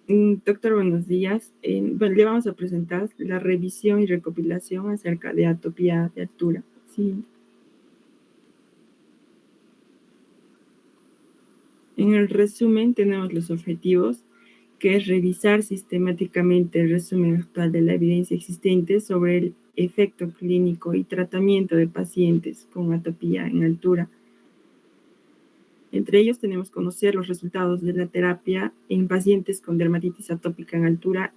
Doctor, buenos días. Le vamos a presentar la revisión y recopilación acerca de atopía de altura. Sí. En el resumen tenemos los objetivos, que es revisar sistemáticamente el resumen actual de la evidencia existente sobre el efecto clínico y tratamiento de pacientes con atopía en altura. Entre ellos tenemos conocer los resultados de la terapia en pacientes con dermatitis atópica en altura,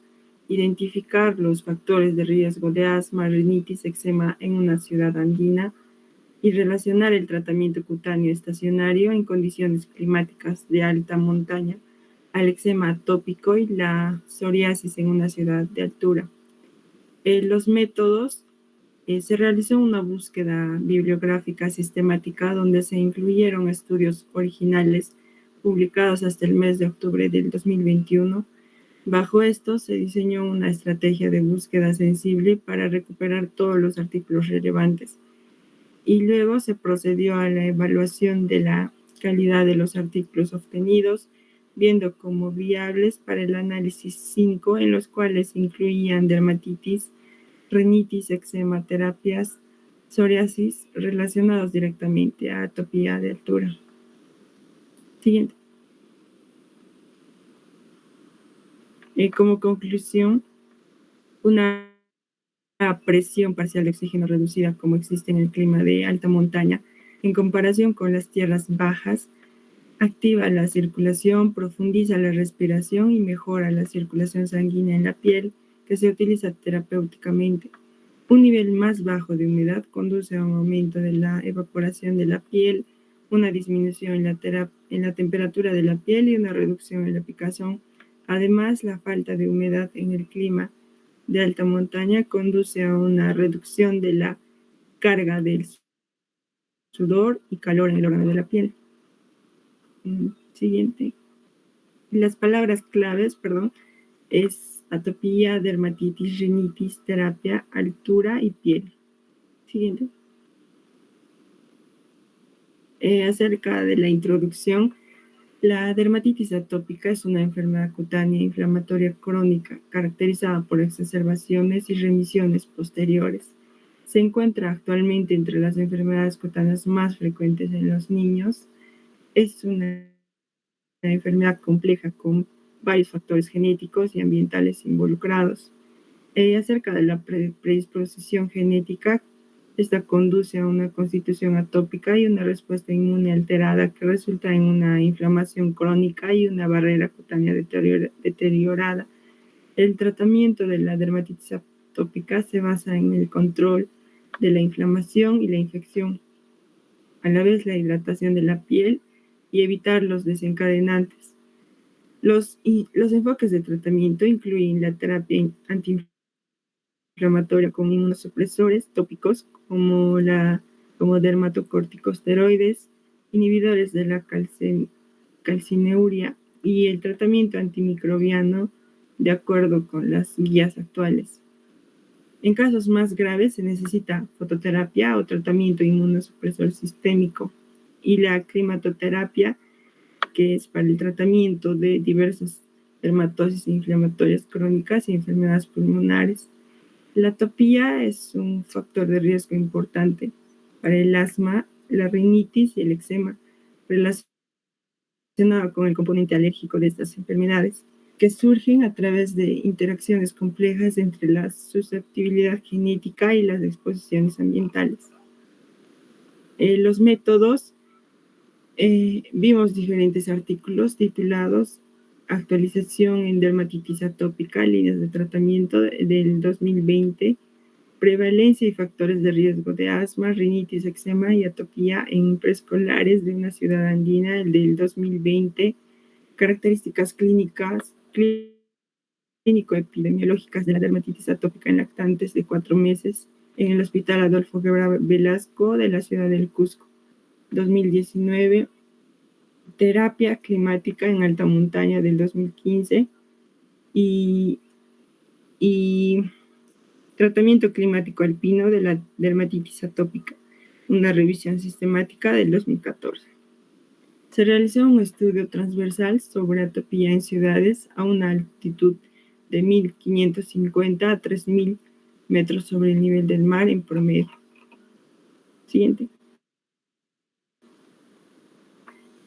identificar los factores de riesgo de asma, rinitis, eczema en una ciudad andina y relacionar el tratamiento cutáneo estacionario en condiciones climáticas de alta montaña al eczema atópico y la psoriasis en una ciudad de altura. Los métodos. Se realizó una búsqueda bibliográfica sistemática donde se incluyeron estudios originales publicados hasta el mes de octubre del 2021. Bajo esto se diseñó una estrategia de búsqueda sensible para recuperar todos los artículos relevantes. Y luego se procedió a la evaluación de la calidad de los artículos obtenidos, viendo como viables para el análisis 5, en los cuales incluían dermatitis, rinitis, eczema, terapias, psoriasis relacionados directamente a atopía de altura. Siguiente. Como conclusión, una presión parcial de oxígeno reducida como existe en el clima de alta montaña en comparación con las tierras bajas activa la circulación, profundiza la respiración y mejora la circulación sanguínea en la piel, que se utiliza terapéuticamente. Un nivel más bajo de humedad conduce a un aumento de la evaporación de la piel, una disminución en la temperatura de la piel y una reducción en la picazón. Además, la falta de humedad en el clima de alta montaña conduce a una reducción de la carga del sudor y calor en el órgano de la piel. Siguiente. Las palabras claves, es atopía, dermatitis, rinitis, terapia, altura y piel. Siguiente. Acerca de la introducción, la dermatitis atópica es una enfermedad cutánea inflamatoria crónica caracterizada por exacerbaciones y remisiones posteriores. Se encuentra actualmente entre las enfermedades cutáneas más frecuentes en los niños. Es una enfermedad compleja con varios factores genéticos y ambientales involucrados. Acerca de la predisposición genética, esta conduce a una constitución atópica y una respuesta inmune alterada que resulta en una inflamación crónica y una barrera cutánea deteriorada. El tratamiento de la dermatitis atópica se basa en el control de la inflamación y la infección, a la vez la hidratación de la piel y evitar los desencadenantes. Los enfoques de tratamiento incluyen la terapia antiinflamatoria con inmunosupresores tópicos como dermatocorticosteroides, inhibidores de la calcineuria y el tratamiento antimicrobiano de acuerdo con las guías actuales. En casos más graves se necesita fototerapia o tratamiento inmunosupresor sistémico y la climatoterapia, que es para el tratamiento de diversas dermatosis inflamatorias crónicas y enfermedades pulmonares. La atopía es un factor de riesgo importante para el asma, la rinitis y el eczema, relacionado con el componente alérgico de estas enfermedades, que surgen a través de interacciones complejas entre la susceptibilidad genética y las exposiciones ambientales. Los métodos, vimos diferentes artículos titulados Actualización en dermatitis atópica, líneas de tratamiento del 2020, prevalencia y factores de riesgo de asma, rinitis, eczema y atopía en preescolares de una ciudad andina, el del 2020, características clínico-epidemiológicas de la dermatitis atópica en lactantes de 4 meses en el Hospital Adolfo Guevara Velasco de la ciudad del Cusco. 2019, terapia climática en alta montaña del 2015 y tratamiento climático alpino de la dermatitis atópica, una revisión sistemática del 2014. Se realizó un estudio transversal sobre atopía en ciudades a una altitud de 1.550 a 3.000 metros sobre el nivel del mar en promedio. Siguiente.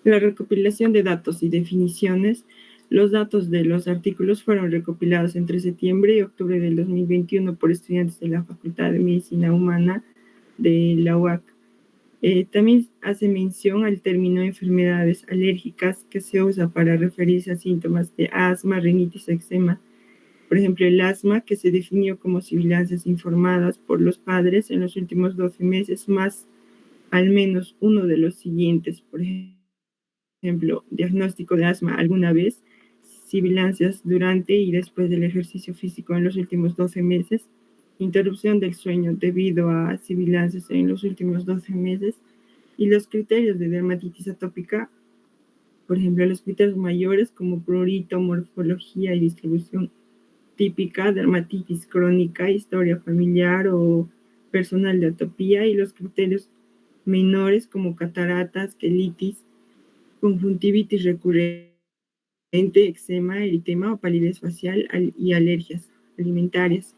La recopilación de datos y definiciones. Los datos de los artículos fueron recopilados entre septiembre y octubre del 2021 por estudiantes de la Facultad de Medicina Humana de la UAC. También hace mención al término enfermedades alérgicas que se usa para referirse a síntomas de asma, rinitis, eczema. Por ejemplo, el asma, que se definió como sibilancias informadas por los padres en los últimos 12 meses, más al menos uno de los siguientes. Por ejemplo, diagnóstico de asma alguna vez, sibilancias durante y después del ejercicio físico en los últimos 12 meses, interrupción del sueño debido a sibilancias en los últimos 12 meses, y los criterios de dermatitis atópica, por ejemplo, los criterios mayores como prurito, morfología y distribución típica, dermatitis crónica, historia familiar o personal de atopía, y los criterios menores como cataratas, quelitis, conjuntivitis recurrente, eczema, eritema o palidez facial y alergias alimentarias.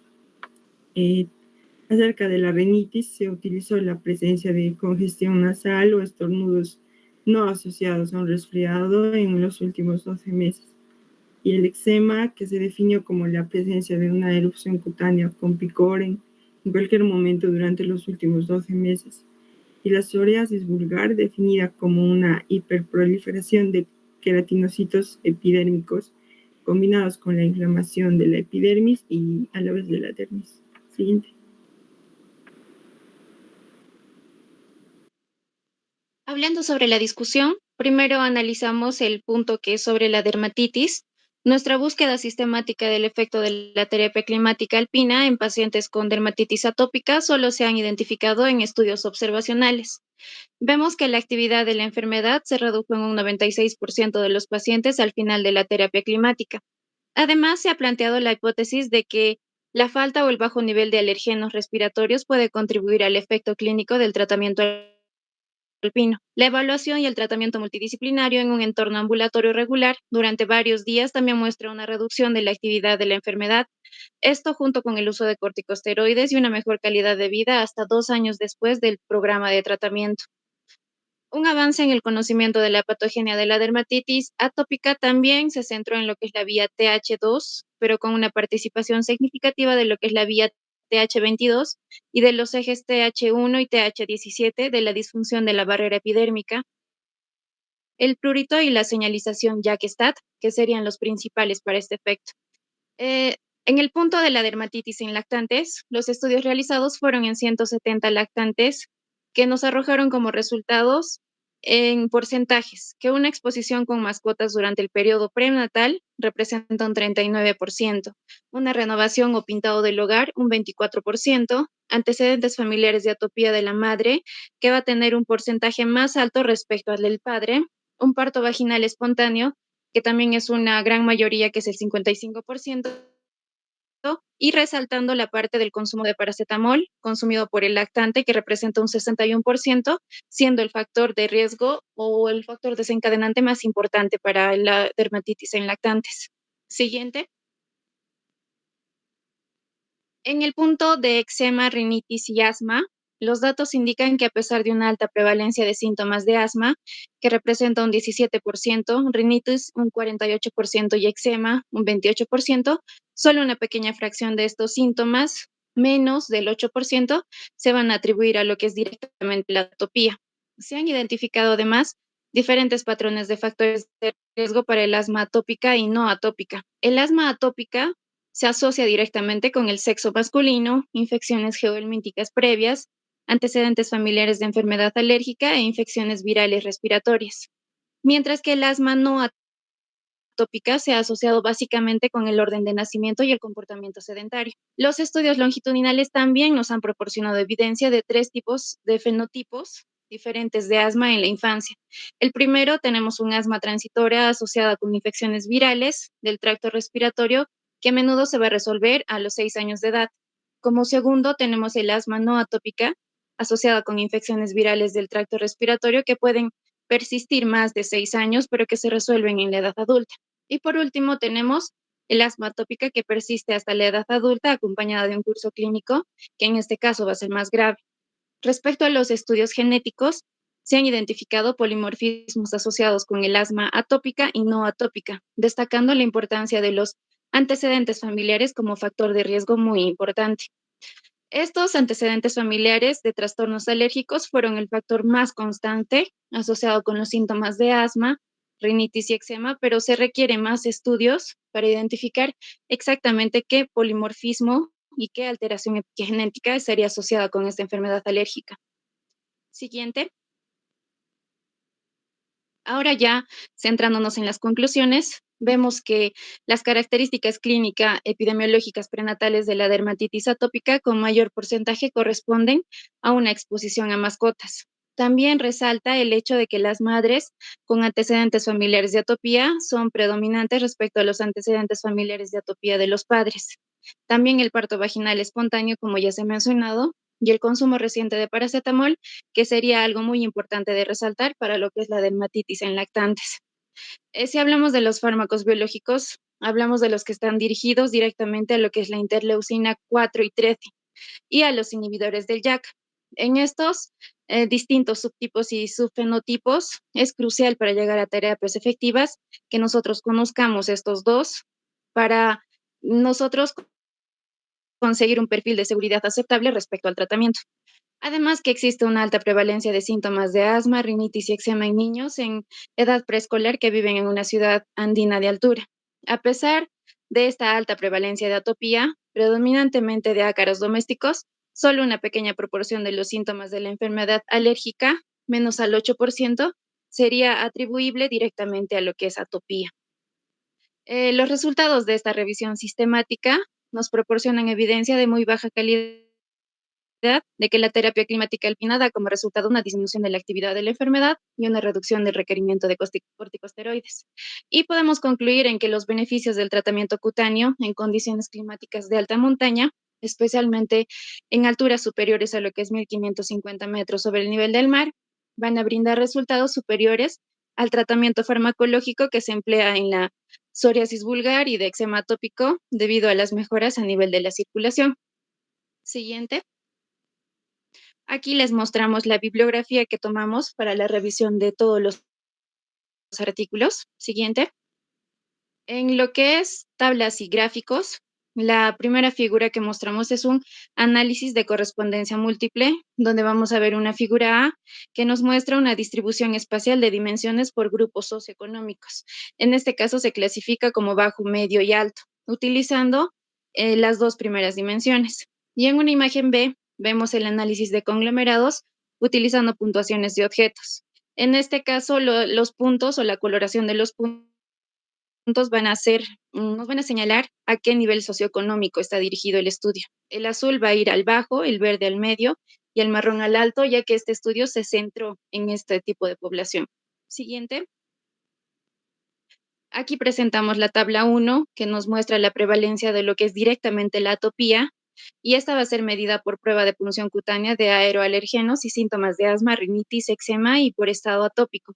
Acerca de la rinitis, se utilizó la presencia de congestión nasal o estornudos no asociados a un resfriado en los últimos 12 meses. Y el eczema, que se definió como la presencia de una erupción cutánea con picor en cualquier momento durante los últimos 12 meses. Y la psoriasis vulgar, definida como una hiperproliferación de queratinocitos epidérmicos combinados con la inflamación de la epidermis y a la vez de la dermis. Siguiente. Hablando sobre la discusión, primero analizamos el punto que es sobre la dermatitis. Nuestra búsqueda sistemática del efecto de la terapia climática alpina en pacientes con dermatitis atópica solo se han identificado en estudios observacionales. Vemos que la actividad de la enfermedad se redujo en un 96% de los pacientes al final de la terapia climática. Además, se ha planteado la hipótesis de que la falta o el bajo nivel de alergenos respiratorios puede contribuir al efecto clínico del tratamiento alpino. La evaluación y el tratamiento multidisciplinario en un entorno ambulatorio regular durante varios días también muestra una reducción de la actividad de la enfermedad. Esto junto con el uso de corticosteroides y una mejor calidad de vida hasta 2 años después del programa de tratamiento. Un avance en el conocimiento de la patogenia de la dermatitis atópica también se centró en lo que es la vía TH2, pero con una participación significativa de lo que es la vía TH22 y de los ejes TH1 y TH17 de la disfunción de la barrera epidérmica, el prurito y la señalización JAK-STAT, que serían los principales para este efecto. Eh, en el punto de la dermatitis en lactantes, los estudios realizados fueron en 170 lactantes que nos arrojaron como resultados en porcentajes que una exposición con mascotas durante el periodo prenatal representa un 39%, una renovación o pintado del hogar un 24%, antecedentes familiares de atopía de la madre, que va a tener un porcentaje más alto respecto al del padre, un parto vaginal espontáneo, que también es una gran mayoría, que es el 55%, y resaltando la parte del consumo de paracetamol consumido por el lactante, que representa un 61%, siendo el factor de riesgo o el factor desencadenante más importante para la dermatitis en lactantes. Siguiente. En el punto de eczema, rinitis y asma, los datos indican que a pesar de una alta prevalencia de síntomas de asma, que representa un 17%, rinitis un 48% y eczema un 28%, solo una pequeña fracción de estos síntomas, menos del 8%, se van a atribuir a lo que es directamente la atopía. Se han identificado además diferentes patrones de factores de riesgo para el asma atópica y no atópica. El asma atópica se asocia directamente con el sexo masculino, infecciones geohelmínticas previas, antecedentes familiares de enfermedad alérgica e infecciones virales respiratorias. Mientras que el asma no atópica se ha asociado básicamente con el orden de nacimiento y el comportamiento sedentario. Los estudios longitudinales también nos han proporcionado evidencia de 3 tipos de fenotipos diferentes de asma en la infancia. El primero, tenemos un asma transitoria asociada con infecciones virales del tracto respiratorio, que a menudo se va a resolver a los 6 años de edad. Como segundo, tenemos el asma no atópica asociada con infecciones virales del tracto respiratorio, que pueden persistir más de 6 años, pero que se resuelven en la edad adulta. Y por último, tenemos el asma atópica que persiste hasta la edad adulta, acompañada de un curso clínico, que en este caso va a ser más grave. Respecto a los estudios genéticos, se han identificado polimorfismos asociados con el asma atópica y no atópica, destacando la importancia de los antecedentes familiares como factor de riesgo muy importante. Estos antecedentes familiares de trastornos alérgicos fueron el factor más constante asociado con los síntomas de asma, rinitis y eczema, pero se requieren más estudios para identificar exactamente qué polimorfismo y qué alteración epigenética estaría asociada con esta enfermedad alérgica. Siguiente. Ahora ya centrándonos en las conclusiones, vemos que las características clínicas epidemiológicas prenatales de la dermatitis atópica con mayor porcentaje corresponden a una exposición a mascotas. También resalta el hecho de que las madres con antecedentes familiares de atopía son predominantes respecto a los antecedentes familiares de atopía de los padres. También el parto vaginal espontáneo, como ya se ha mencionado, y el consumo reciente de paracetamol, que sería algo muy importante de resaltar para lo que es la dermatitis en lactantes. Si hablamos de los fármacos biológicos, hablamos de los que están dirigidos directamente a lo que es la interleucina 4 y 13 y a los inhibidores del JAK. En estos distintos subtipos y subfenotipos es crucial para llegar a terapias efectivas que nosotros conozcamos estos dos para nosotros conseguir un perfil de seguridad aceptable respecto al tratamiento. Además que existe una alta prevalencia de síntomas de asma, rinitis y eczema en niños en edad preescolar que viven en una ciudad andina de altura. A pesar de esta alta prevalencia de atopía, predominantemente de ácaros domésticos, solo una pequeña proporción de los síntomas de la enfermedad alérgica, menos al 8%, sería atribuible directamente a lo que es atopía. Los resultados de esta revisión sistemática nos proporcionan evidencia de muy baja calidad de que la terapia climática alpina da como resultado una disminución de la actividad de la enfermedad y una reducción del requerimiento de corticosteroides. Y podemos concluir en que los beneficios del tratamiento cutáneo en condiciones climáticas de alta montaña, especialmente en alturas superiores a lo que es 1550 metros sobre el nivel del mar, van a brindar resultados superiores al tratamiento farmacológico que se emplea en la psoriasis vulgar y de eczema atópico debido a las mejoras a nivel de la circulación. Siguiente. Aquí les mostramos la bibliografía que tomamos para la revisión de todos los artículos. Siguiente. En lo que es tablas y gráficos, la primera figura que mostramos es un análisis de correspondencia múltiple, donde vamos a ver una figura A que nos muestra una distribución espacial de dimensiones por grupos socioeconómicos. En este caso se clasifica como bajo, medio y alto, utilizando las dos primeras dimensiones. Y en una imagen B vemos el análisis de conglomerados utilizando puntuaciones de objetos. En este caso, los puntos o la coloración de los puntos nos van a señalar a qué nivel socioeconómico está dirigido el estudio. El azul va a ir al bajo, el verde al medio y el marrón al alto, ya que este estudio se centró en este tipo de población. Siguiente. Aquí presentamos la tabla 1, que nos muestra la prevalencia de lo que es directamente la atopía, y esta va a ser medida por prueba de punción cutánea de aeroalergenos y síntomas de asma, rinitis, eczema y por estado atópico.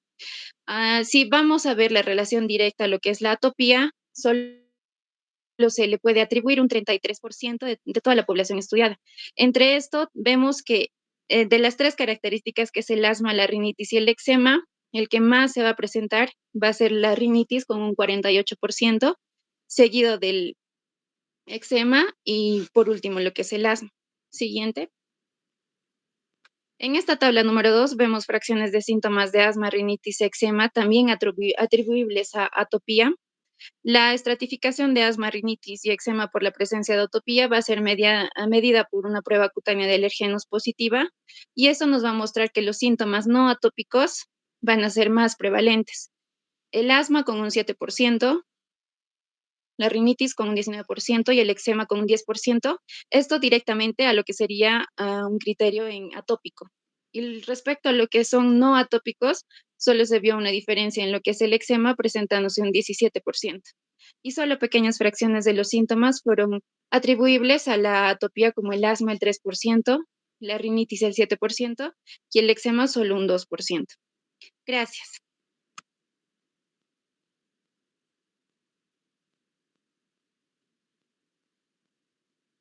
Si vamos a ver la relación directa a lo que es la atopía, solo se le puede atribuir un 33% de toda la población estudiada. Entre esto, vemos que de las tres características que es el asma, la rinitis y el eczema, el que más se va a presentar va a ser la rinitis con un 48%, seguido del eczema y por último lo que es el asma. Siguiente. En esta tabla número 2 vemos fracciones de síntomas de asma, rinitis, eczema, también atribuibles a atopía. La estratificación de asma, rinitis y eczema por la presencia de atopía va a ser medida por una prueba cutánea de alergenos positiva y eso nos va a mostrar que los síntomas no atópicos van a ser más prevalentes. El asma con un 7%, la rinitis con un 19% y el eczema con un 10%, esto directamente a lo que sería un criterio en atópico. Y respecto a lo que son no atópicos, solo se vio una diferencia en lo que es el eczema presentándose un 17%. Y solo pequeñas fracciones de los síntomas fueron atribuibles a la atopía como el asma el 3%, la rinitis el 7% y el eczema solo un 2%. Gracias.